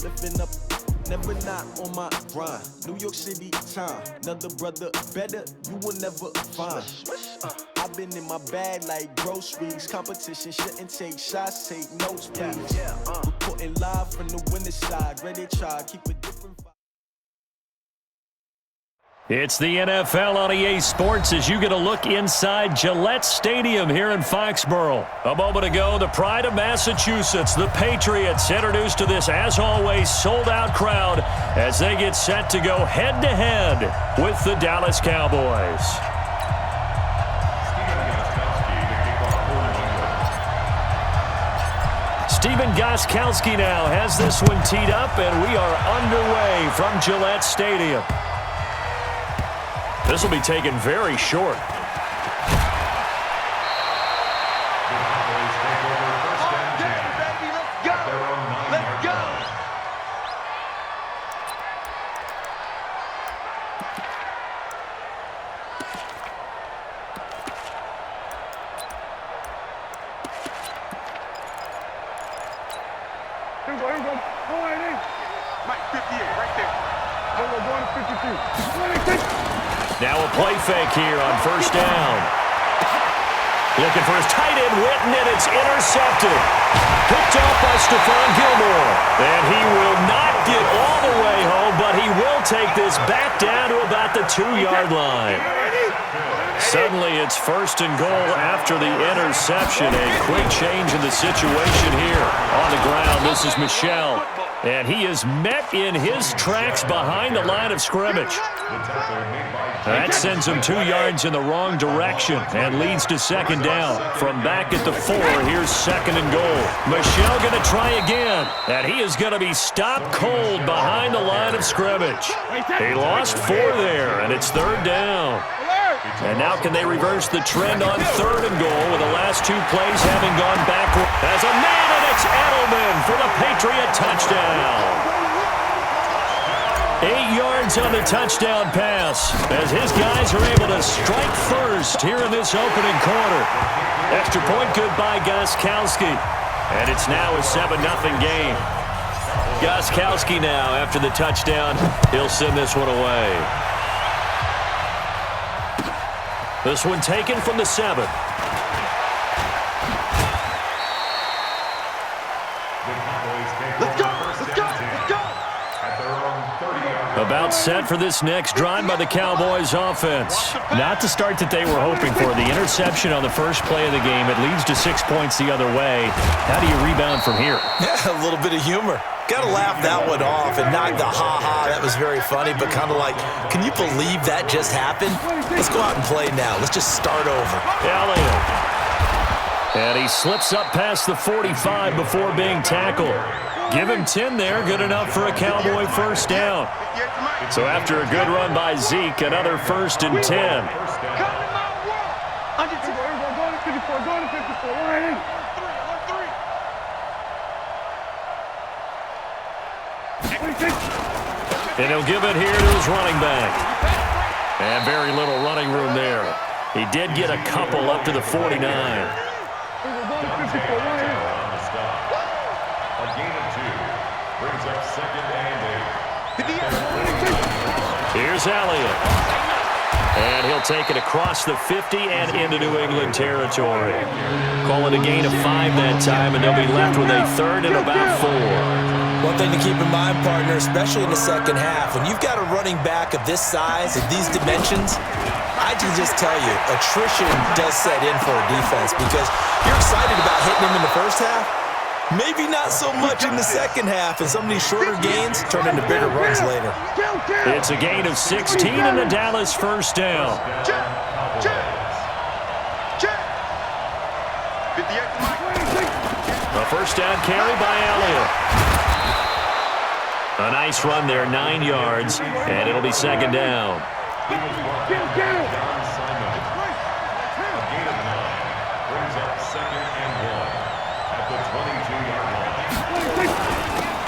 lifting up, never not on my grind. New York City time, another brother better, you will never find. I've been in my bag like groceries. Competition shouldn't take shots, take notes, please. Reporting live from the winning side, ready to try, keep a different vibe. It's the NFL on EA Sports as you get a look inside Gillette Stadium here in Foxborough. A moment ago, the pride of Massachusetts, the Patriots, introduced to this, as always, sold-out crowd as they get set to go head-to-head with the Dallas Cowboys. Stephen Gostkowski now has this one teed up, and we are underway from Gillette Stadium. This will be taken very short. Here we go. Go right in. Mike, 58, right there. We're going to 52. Now a play fake here on first down. Looking for his tight end, Witten, and it's intercepted. Picked off by Stephon Gilmore. And he will not get all the way home, but he will take this back down to about the 2-yard line. Suddenly it's first and goal after the interception. A quick change in the situation here. On the ground, this is Michel. And he is met in his tracks behind the line of scrimmage. That sends him 2 yards in the wrong direction and leads to second down. From back at the 4, here's second and goal. Michel going to try again. And he is going to be stopped cold behind the line of scrimmage. He lost 4 there, and it's third down. And now can they reverse the trend on third and goal with the last 2 plays having gone backward? As a man, and it's Edelman for the Patriot touchdown. 8 yards on the touchdown pass as his guys are able to strike first here in this opening quarter. Extra point good by Gostkowski. And it's now a 7-0 game. Gostkowski now after the touchdown. He'll send this one away. This one taken from the 7. About set for this next drive by the Cowboys offense. Not the start that they were hoping for. The interception on the first play of the game. It leads to 6 points the other way. How do you rebound from here? Yeah, a little bit of humor. Got to laugh that one off and not the ha-ha. That was very funny, but kind of like, can you believe that just happened? Let's go out and play now. Let's just start over. Elliott. And he slips up past the 45 before being tackled. Give him 10 there, good enough for a Cowboy first down. So after a good run by Zeke, another first and 10. And he'll give it here to his running back. And very little running room there. He did get a couple up to the 49. Here's Elliott. And he'll take it across the 50 and into New England territory. Call it a gain of 5 that time, and they'll be left with a third and about 4. One thing to keep in mind, partner, especially in the second half, when you've got a running back of this size and these dimensions, I can just tell you, attrition does set in for a defense because you're excited about hitting him in the first half. Maybe not so much in the second half, and some of these shorter gains turn into bigger runs later. It's a gain of 16 and the Dallas first down. A first down carry by Elliott. A nice run there, 9 yards, and it'll be second down.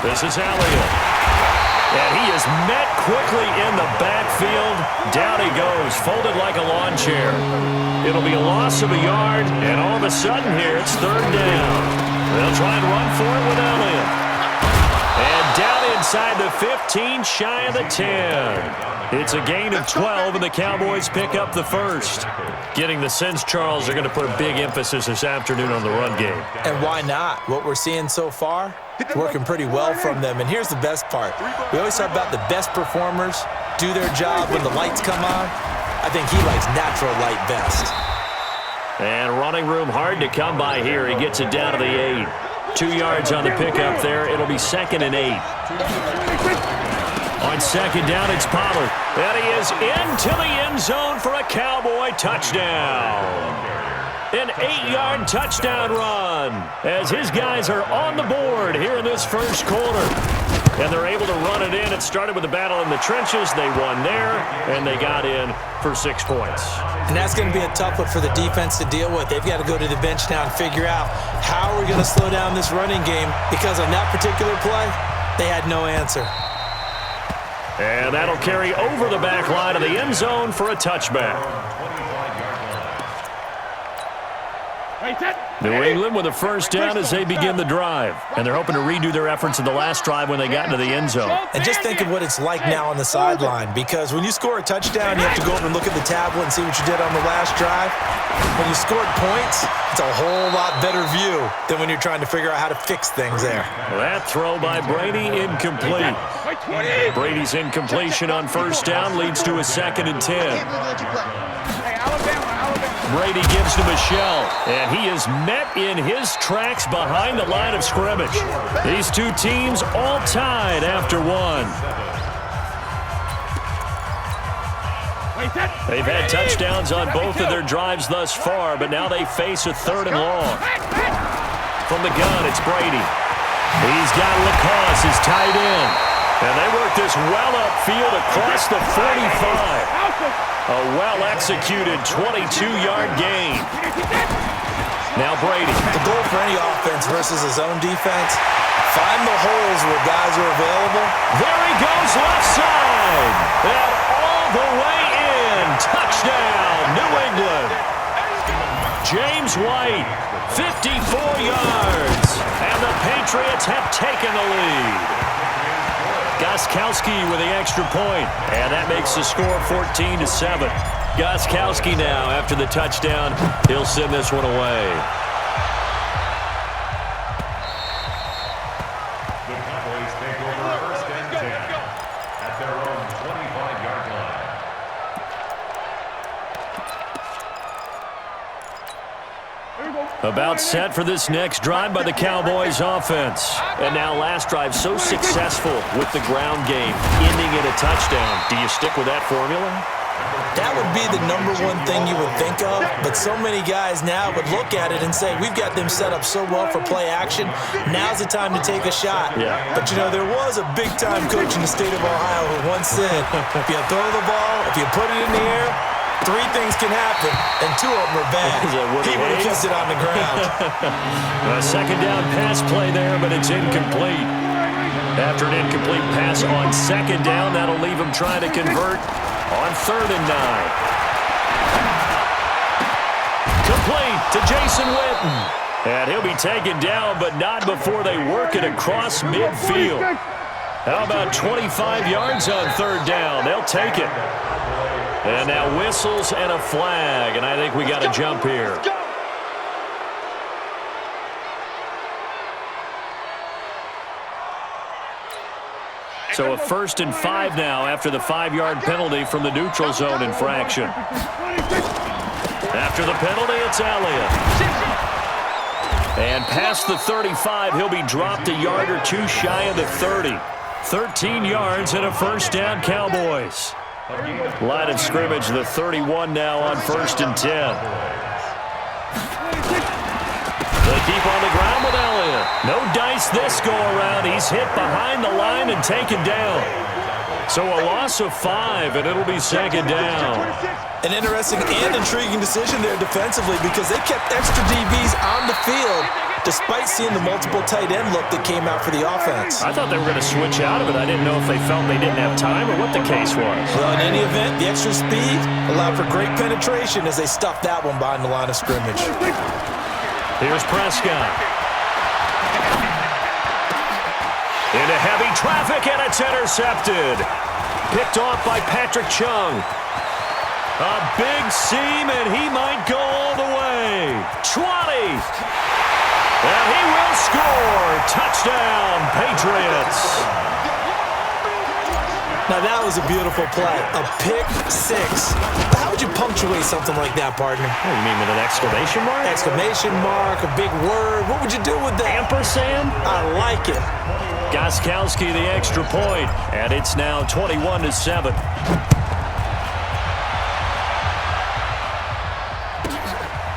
This is Elliott. And he is met quickly in the backfield. Down he goes, folded like a lawn chair. It'll be a loss of a yard, and all of a sudden here, it's third down. They'll try and run for it with Elliott. And down inside the 15, shy of the 10. It's a gain of 12, and the Cowboys pick up the first. Getting the sense, Charles, they're going to put a big emphasis this afternoon on the run game. And why not? What we're seeing so far, it's working pretty well from them. And here's the best part. We always talk about the best performers do their job when the lights come on. I think he likes natural light best. And running room hard to come by here. He gets it down to the 8. 2 yards on the pickup there. It'll be 2nd and 8. On 2nd down, it's Pollard. And he is into the end zone for a Cowboy touchdown. An 8-yard touchdown run as his guys are on the board here in this first quarter. And they're able to run it in. It started with a battle in the trenches. They won there, and they got in for 6 points. And that's going to be a tough one for the defense to deal with. They've got to go to the bench now and figure out how are we going to slow down this running game, because on that particular play, they had no answer. And that'll carry over the back line of the end zone for a touchback. New England with a first down as they begin the drive. And they're hoping to redo their efforts in the last drive when they got into the end zone. And just think of what it's like now on the sideline, because when you score a touchdown, you have to go over and look at the tablet and see what you did on the last drive. When you scored points, it's a whole lot better view than when you're trying to figure out how to fix things there. That throw by Brady incomplete. Brady's incompletion on first down leads to a 2nd and 10. Brady gives to Michelle, and he is met in his tracks behind the line of scrimmage. These two teams all tied after 1. They've had touchdowns on both of their drives thus far, but now they face a 3rd and long. From the gun, it's Brady. He's got Lacoste, his tight end. And they work this well upfield across the 45. A well-executed 22-yard gain. Now Brady. The goal for any offense versus his own defense, find the holes where guys are available. There he goes left side. And all the way in. Touchdown, New England. James White, 54 yards. And the Patriots have taken the lead. Gostkowski with the extra point, and that makes the score 14-7. Gostkowski now, after the touchdown, he'll send this one away. The Cowboys take over first and 10 at their own 25-yard line. About set for this next drive by the Cowboys offense. And now last drive so successful with the ground game, ending in a touchdown. Do you stick with that formula? That would be the number one thing you would think of, but so many guys now would look at it and say, we've got them set up so well for play action, now's the time to take a shot. Yeah. But, you know, there was a big-time coach in the state of Ohio who once said, if you throw the ball, if you put it in the air, 3 things can happen, and 2 of them are bad. He would have kissed it on the ground. A second down pass play there, but it's incomplete. After an incomplete pass on second down, that'll leave him trying to convert on 3rd and 9. Complete to Jason Witten. And he'll be taken down, but not before they work it across midfield. How about 25 yards on 3rd down? They'll take it. And now whistles and a flag, and I think we got a jump here. So a 1st and 5 now after the 5-yard penalty from the neutral zone infraction. After the penalty, it's Elliott. And past the 35, he'll be dropped a yard or 2 shy of the 30. 13 yards and a first down, Cowboys. Line of scrimmage, the 31 now on 1st and 10. They keep on the ground with Elliott. No dice this go-around. He's hit behind the line and taken down. So a loss of 5, and it'll be 2nd down. An interesting and intriguing decision there defensively, because they kept extra DBs on the field despite seeing the multiple tight end look that came out for the offense. I thought they were going to switch out of it. I didn't know if they felt they didn't have time or what the case was. Well, in any event, the extra speed allowed for great penetration as they stuffed that one behind the line of scrimmage. Here's Prescott. Into heavy traffic, and a intercepted. Picked off by Patrick Chung. A big seam, and he might go all the way. 20. And he will score. Touchdown, Patriots. Now, that was a beautiful play. A pick six. How would you punctuate something like that, partner? Oh, you mean with an exclamation mark? Exclamation mark, a big word. What would you do with that? Ampersand? I like it. Gostkowski the extra point, and it's now 21-7.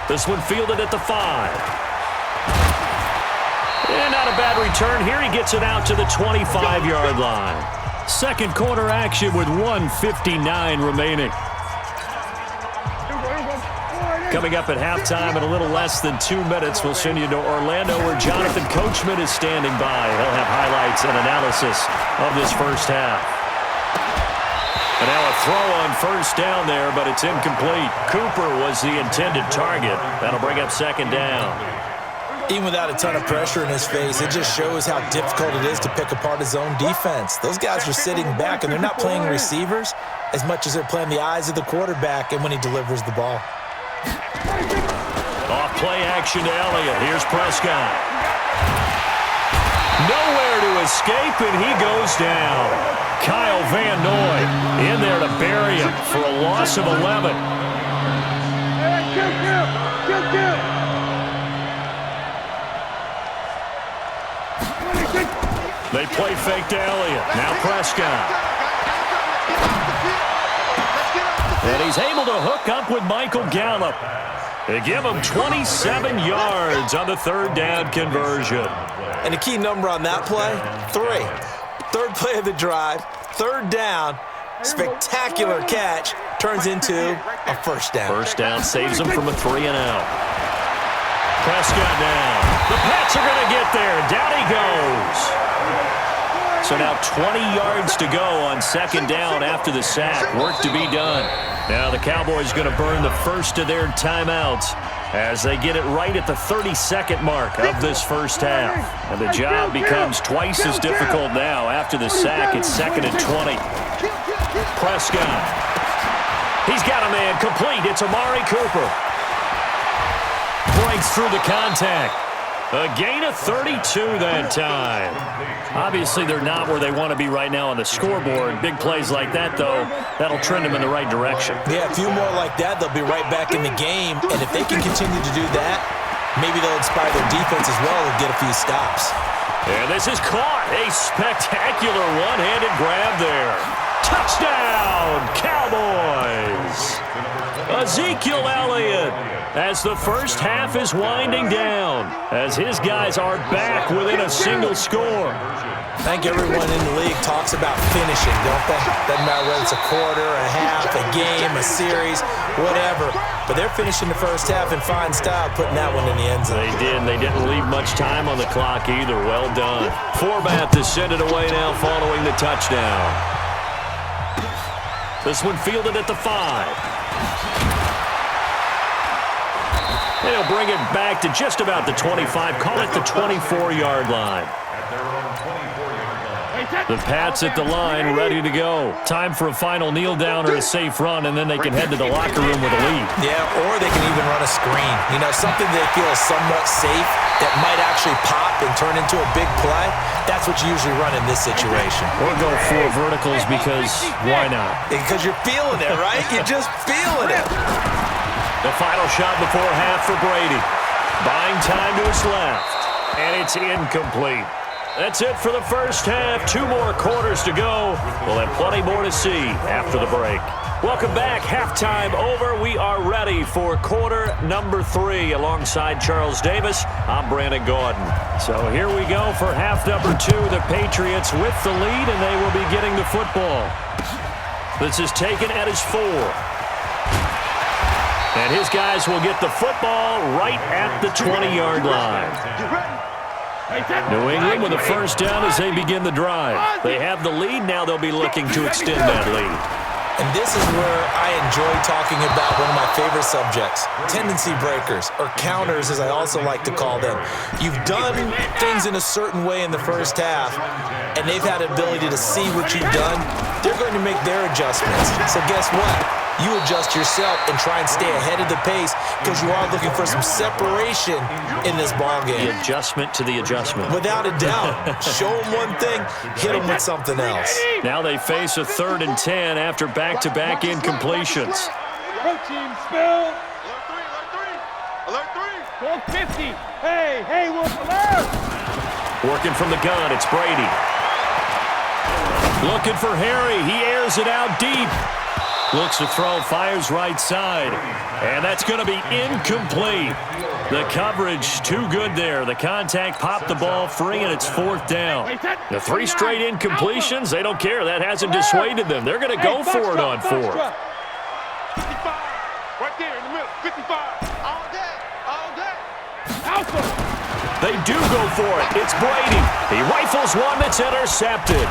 This one fielded at the 5. And not a bad return here. He gets it out to the 25-yard line. Second quarter action with 1:59 remaining. Coming up at halftime in a little less than 2 minutes, we'll send you to Orlando where Jonathan Coachman is standing by. He'll have highlights and analysis of this first half. And now a throw on first down there, but it's incomplete. Cooper was the intended target. That'll bring up second down. Even without a ton of pressure in his face, it just shows how difficult it is to pick apart his own defense. Those guys are sitting back, and they're not playing receivers as much as they're playing the eyes of the quarterback and when he delivers the ball. Off play action to Elliott. Here's Prescott. Nowhere to escape, and he goes down. Kyle Van Noy in there to bury him for a loss of 11. They play fake to Elliott. Now Prescott. And he's able to hook up with Michael Gallup. They give him 27 yards on the third down conversion. And the key number on that play, 3. Third play of the drive, third down, spectacular catch, turns into a first down. First down saves him from a 3-and-out. Prescott down. The Pats are going to get there. Down he goes. So now 20 yards to go on second down after the sack. Work to be done. Now the Cowboys going to burn the first of their timeouts as they get it right at the 32nd mark of this first half. And the job becomes twice as difficult now after the sack. It's 2nd and 20. Prescott. He's got a man complete. It's Amari Cooper. Breaks through the contact. A gain of 32 that time. Obviously, they're not where they want to be right now on the scoreboard. Big plays like that, though, that'll trend them in the right direction. Yeah, a few more like that, they'll be right back in the game. And if they can continue to do that, maybe they'll inspire their defense as well and get a few stops. And this is caught. A spectacular one-handed grab there. Touchdown, Cowboys! Ezekiel Elliott, as the first half is winding down, as his guys are back within a single score. I think everyone in the league talks about finishing, don't they? Doesn't matter whether it's a quarter, a half, a game, a series, whatever. But they're finishing the first half in fine style, putting that one in the end zone. They did, and they didn't leave much time on the clock either. Well done. Forbath to send it away now following the touchdown. This one fielded at the 5. They'll bring it back to just about the 25. Call it the 24-yard line. The Pats at the line, ready to go. Time for a final kneel down or a safe run, and then they can head to the locker room with a lead. Yeah, or they can even run a screen. You know, something they feel is somewhat safe that might actually pop and turn into a big play. That's what you usually run in this situation. Or go 4 verticals because why not? Because you're feeling it, right? You're just feeling it. The final shot before half for Brady. Buying time to his left. And it's incomplete. That's it for the first half. 2 more quarters to go. We'll have plenty more to see after the break. Welcome back. Halftime over. We are ready for quarter number 3. Alongside Charles Davis, I'm Brandon Gordon. So here we go for half number 2. The Patriots with the lead, and they will be getting the football. This is taken at his 4. And his guys will get the football right at the 20-yard line. New England with a first down as they begin the drive. They have the lead. Now they'll be looking to extend that lead. And this is where I enjoy talking about one of my favorite subjects, tendency breakers, or counters as I also like to call them. You've done things in a certain way in the first half, and they've had the ability to see what you've done, they're going to make their adjustments. So guess what? You adjust yourself and try and stay ahead of the pace because you are looking for some separation in this ballgame. The adjustment to the adjustment. Without a doubt. Show them one thing, hit them with something else. Now they face a 3rd and 10 after back-to-back incompletions. Protein spill. Alert 3. Alert 3. 50. Hey, Wolf, alert. Working from the gun, it's Brady. Looking for Harry. He airs it out deep. Looks to throw, fires right side. And that's going to be incomplete. The coverage too good there. The contact popped the ball free, and it's 4th down. The 3 straight incompletions, they don't care. That hasn't dissuaded them. They're going to go for it on 4th. 55. Right there in the middle. 55. All day. Alpha. They do go for it. It's Brady. He rifles one that's intercepted.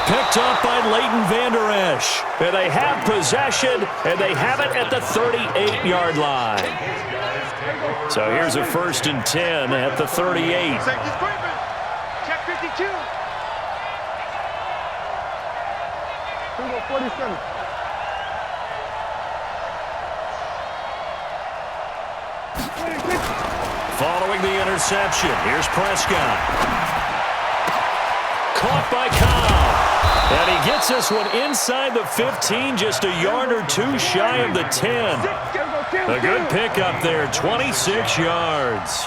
Picked up by Leighton Vander Esch. And they have possession, and they have it at the 38-yard line. So here's a 1st and 10 at the 38. Safety screaming. Check 52. 47. Following the interception, here's Prescott. Caught by Cobb. And he gets this one inside the 15, just a yard or 2 shy of the 10. A good pickup there, 26 yards.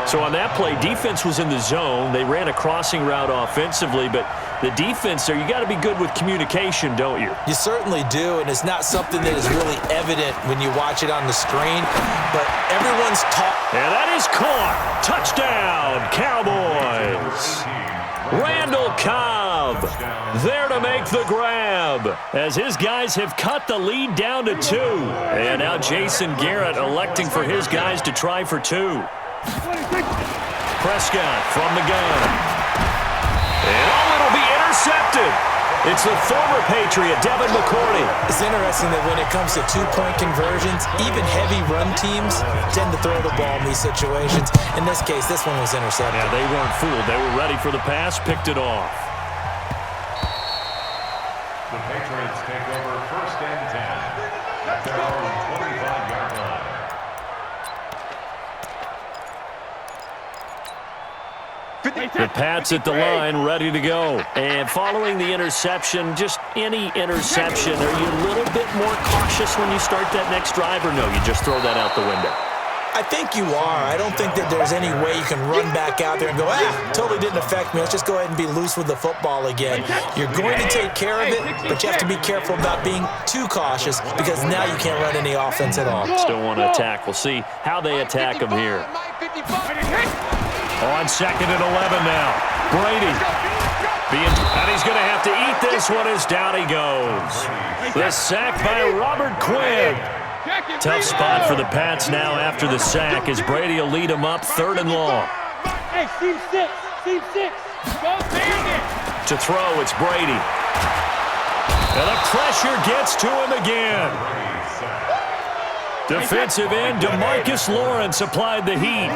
So on that play, defense was in the zone. They ran a crossing route offensively, but the defense there, you got to be good with communication, don't you? You certainly do, and it's not something that is really evident when you watch it on the screen, but everyone's talking. And that is caught. Touchdown, Cowboys. Randall Cobb there to make the grab as his guys have cut the lead down to 2. And now Jason Garrett electing for his guys to try for 2. Prescott from the gun. And it'll be intercepted. It's the former Patriot, Devin McCourty. It's interesting that when it comes to 2-point conversions, even heavy run teams tend to throw the ball in these situations. In this case, this one was intercepted. Yeah, they weren't fooled. They were ready for the pass, picked it off. The Patriots take over 1st and 10 at their own 25-yard line. The Pats at the line, ready to go. And following the interception, just any interception, are you a little bit more cautious when you start that next drive, or no, you just throw that out the window? I think you are. I don't think that there's any way you can run back out there and go, totally didn't affect me. Let's just go ahead and be loose with the football again. You're going to take care of it, but you have to be careful about being too cautious because now you can't run any offense at all. Still want to attack. We'll see how they attack them here. On 2nd and 11 now. Brady. And he's going to have to eat this one as down he goes. The sack by Robert Quinn. Tough spot for the Pats now after the sack as Brady will lead them up 3rd and long. Hey, Team 6. Go Bandit. To throw, it's Brady. And the pressure gets to him again. Defensive end DeMarcus Lawrence applied the heat.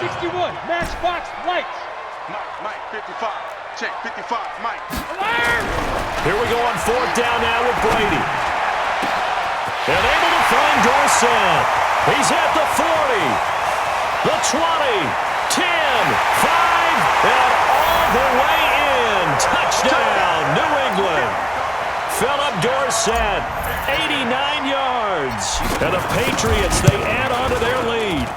61, matchbox lights. Mike, 55. Check, 55, Mike. Alert! Here we go on 4th down now with Brady. And able to find Dorsett. He's at the 40, the 20, 10, 5, and all the way in. Touchdown, New England. Philip Dorsett, 89 yards. And the Patriots, they add on to their lead.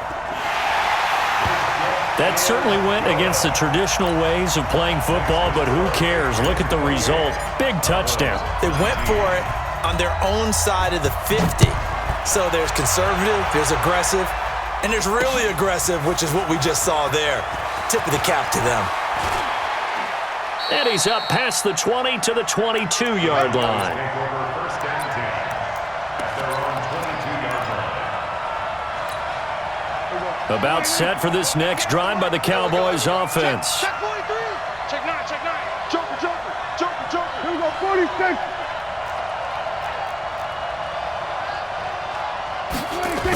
That certainly went against the traditional ways of playing football, but who cares? Look at the result. Big touchdown. They went for it on their own side of the 50. So there's conservative, there's aggressive, and there's really aggressive, which is what we just saw there. Tip of the cap to them. And he's up past the 20 to the 22-yard line. About set for this next drive by the Cowboys offense. Check 43. Check 9. Joker. Here we go, 46. 26.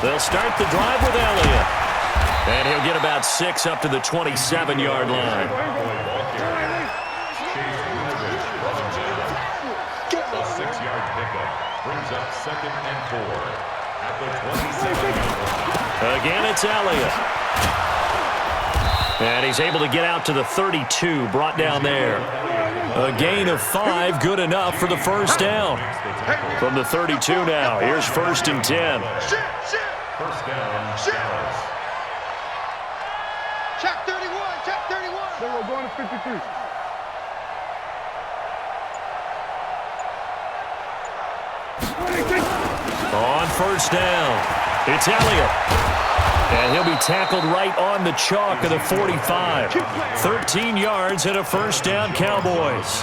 They'll start the drive with Elliott. And he'll get about 6 up to the 27-yard line. A 6-yard pickup brings up 2nd and 4 at the 27-yard line. Again, it's Elliott. And he's able to get out to the 32, brought down there. A gain of 5, good enough for the first down. From the 32 now, here's 1st and 10. First down, Dallas. Check 31, check 31. Then we're going to 53. On first down, it's Elliott. And he'll be tackled right on the chalk of the 45. 13 yards and a first down, Cowboys.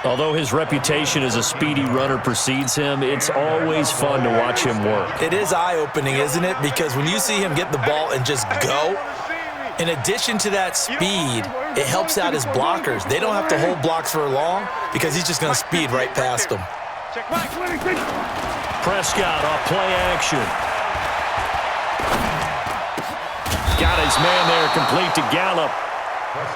Although his reputation as a speedy runner precedes him, it's always fun to watch him work. It is eye-opening, isn't it? Because when you see him get the ball and just go, in addition to that speed, it helps out his blockers. They don't have to hold blocks for long because he's just going to speed right past them. Prescott off play action. Got his man there, complete to Gallup.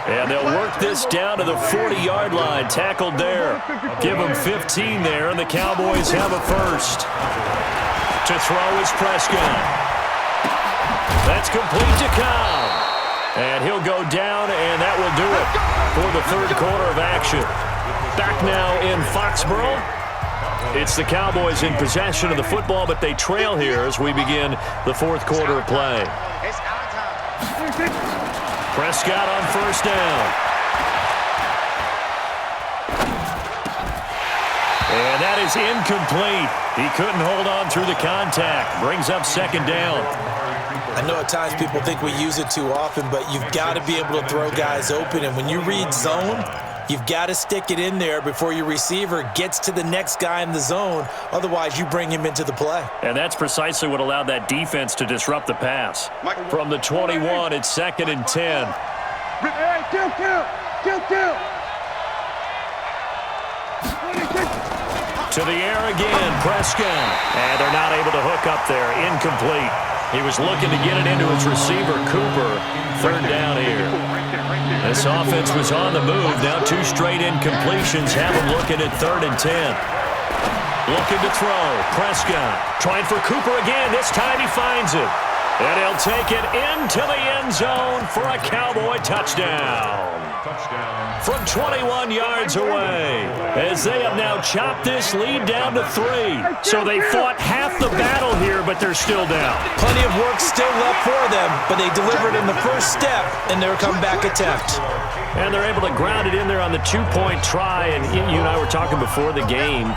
And they'll work this down to the 40-yard line, tackled there. Give them 15 there, and the Cowboys have a first. To throw is Prescott. That's complete to Cobb. And he'll go down, and that will do it for the third quarter of action. Back now in Foxborough. It's the Cowboys in possession of the football, but they trail here as we begin the fourth quarter of play. Prescott on first down. And that is incomplete. He couldn't hold on through the contact. Brings up second down. I know at times people think we use it too often, but you've got to be able to throw guys open. And when you read zone, you've got to stick it in there before your receiver gets to the next guy in the zone. Otherwise, you bring him into the play. And that's precisely what allowed that defense to disrupt the pass. From the 21, it's 2nd and 10. To the air again, Prescott. And they're not able to hook up there. Incomplete. He was looking to get it into his receiver, Cooper. Third down here. This offense was on the move. Now 2 straight incompletions have him looking at 3rd and 10. Looking to throw. Prescott trying for Cooper again. This time he finds it. And he'll take it into the end zone for a Cowboy touchdown. From 21 yards away, as they have now chopped this lead down to 3. So they fought half the battle here, but they're still down. Plenty of work still left for them, but they delivered in the first step in their comeback attempt. And they're able to ground it in there on the 2-point try. And you and I were talking before the game.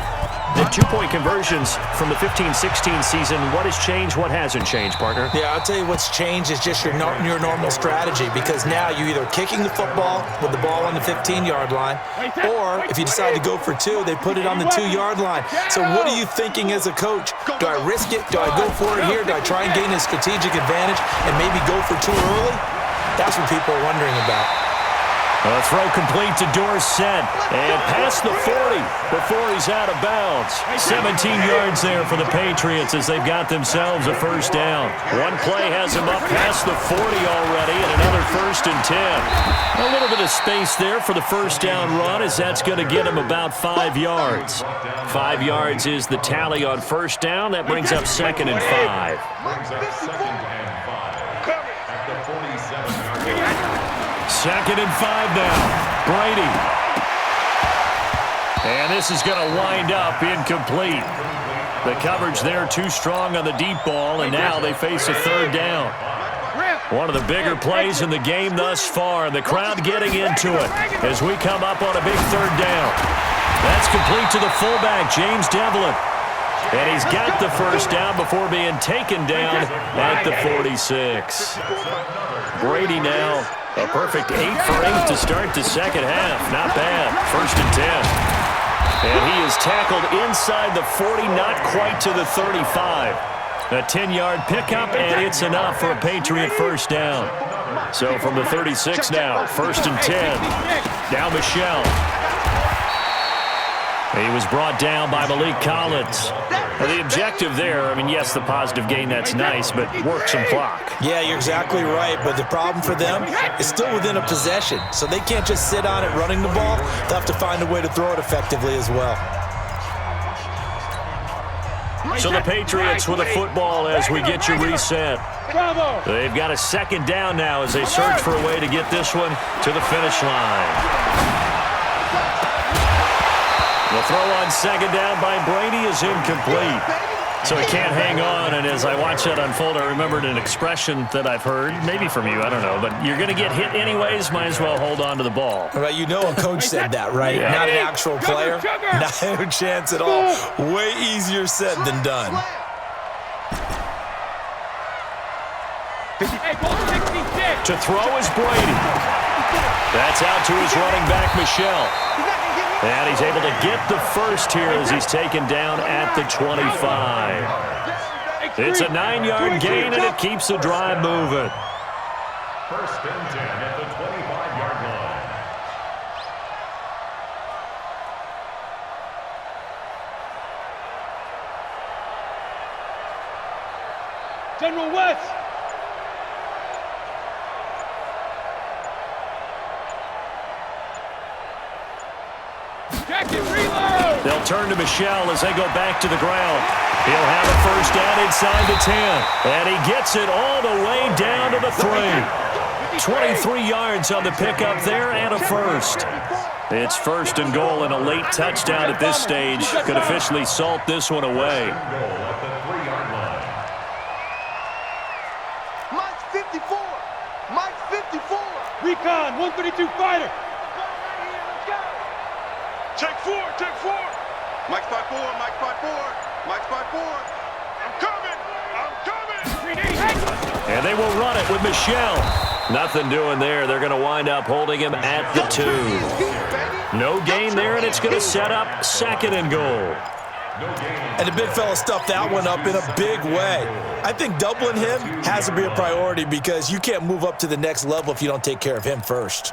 The 2-point conversions from the 15-16 season, what has changed, what hasn't changed, partner? Yeah, I'll tell you what's changed is just your normal strategy, because now you're either kicking the football with the ball on the 15-yard line, or if you decide to go for 2, they put it on the 2-yard line. So what are you thinking as a coach? Do I risk it? Do I go for it here? Do I try and gain a strategic advantage and maybe go for 2 early? That's what people are wondering about. A throw complete to Dorsett, and past the 40 before he's out of bounds. 17 yards there for the Patriots as they've got themselves a first down. One play has him up past the 40 already, and another 1st and 10. A little bit of space there for the first down run, as that's going to get him about 5 yards. 5 yards is the tally on first down. That brings up 2nd and 5. Brings up 2nd and 5 at the 47-yard line. 2nd and 5 now. Brady. And this is going to wind up incomplete. The coverage there too strong on the deep ball, and now they face a 3rd down. One of the bigger plays in the game thus far, and the crowd getting into it as we come up on a big 3rd down. That's complete to the fullback, James Devlin. And he's got the first down before being taken down at the 46. Brady now. A perfect 8 for 8 to start the second half. Not bad. 1st and 10. And he is tackled inside the 40, not quite to the 35. A 10-yard pickup, and it's enough for a Patriot first down. So from the 36 now, 1st and 10. Now Michelle. He was brought down by Malik Collins. Well, the objective there, I mean, yes, the positive gain, that's nice, but work some clock. Yeah, you're exactly right, but the problem for them is still within a possession, so they can't just sit on it running the ball. They'll have to find a way to throw it effectively as well. So the Patriots with a football as we get you reset. They've got a second down now as they search for a way to get this one to the finish line. The throw on second down by Brady is incomplete. So he can't hang on, and as I watch that unfold, I remembered an expression that I've heard, maybe from you, I don't know, but you're going to get hit anyways, might as well hold on to the ball. Right, you know a coach said that, right? Yeah. Not an actual player. Not a chance at all. Way easier said than done. To throw is Brady. That's out to his running back, Michel. And he's able to get the first here as he's taken down at the 25. It's a 9-yard gain, and it keeps the drive moving. First and 10 at the 25-yard line. General West. They'll turn to Michel as they go back to the ground. He'll have a first down inside the 10. And he gets it all the way down to the 3. 23 yards on the pickup there and a first. It's first and goal, and a late touchdown at this stage could officially salt this one away. Goal at the 3-yard line. Mike's 54. Mike's 54. Recon, 132 fighter. Take four. Mike's 5-4. Mike's 5-4. Mike's 5-4. I'm coming. And they will run it with Michel. Nothing doing there. They're going to wind up holding him at the 2. No gain there, and it's going to set up second and goal. And the big fella stuffed that one up in a big way. I think doubling him has to be a priority because you can't move up to the next level if you don't take care of him first.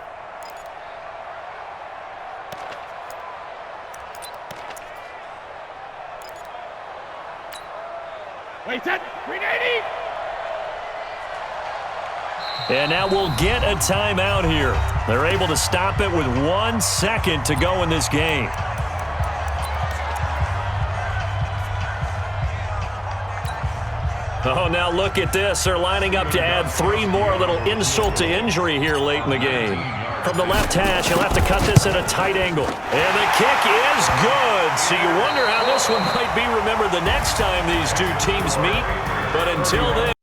Wait, that 380. And now we'll get a timeout here. They're able to stop it with 1 second to go in this game. Oh, now look at this. They're lining up to add 3 more, a little insult to injury here late in the game. From the left hash, he'll have to cut this at a tight angle. And the kick is good. So you wonder how this one might be remembered the next time these two teams meet. But until then...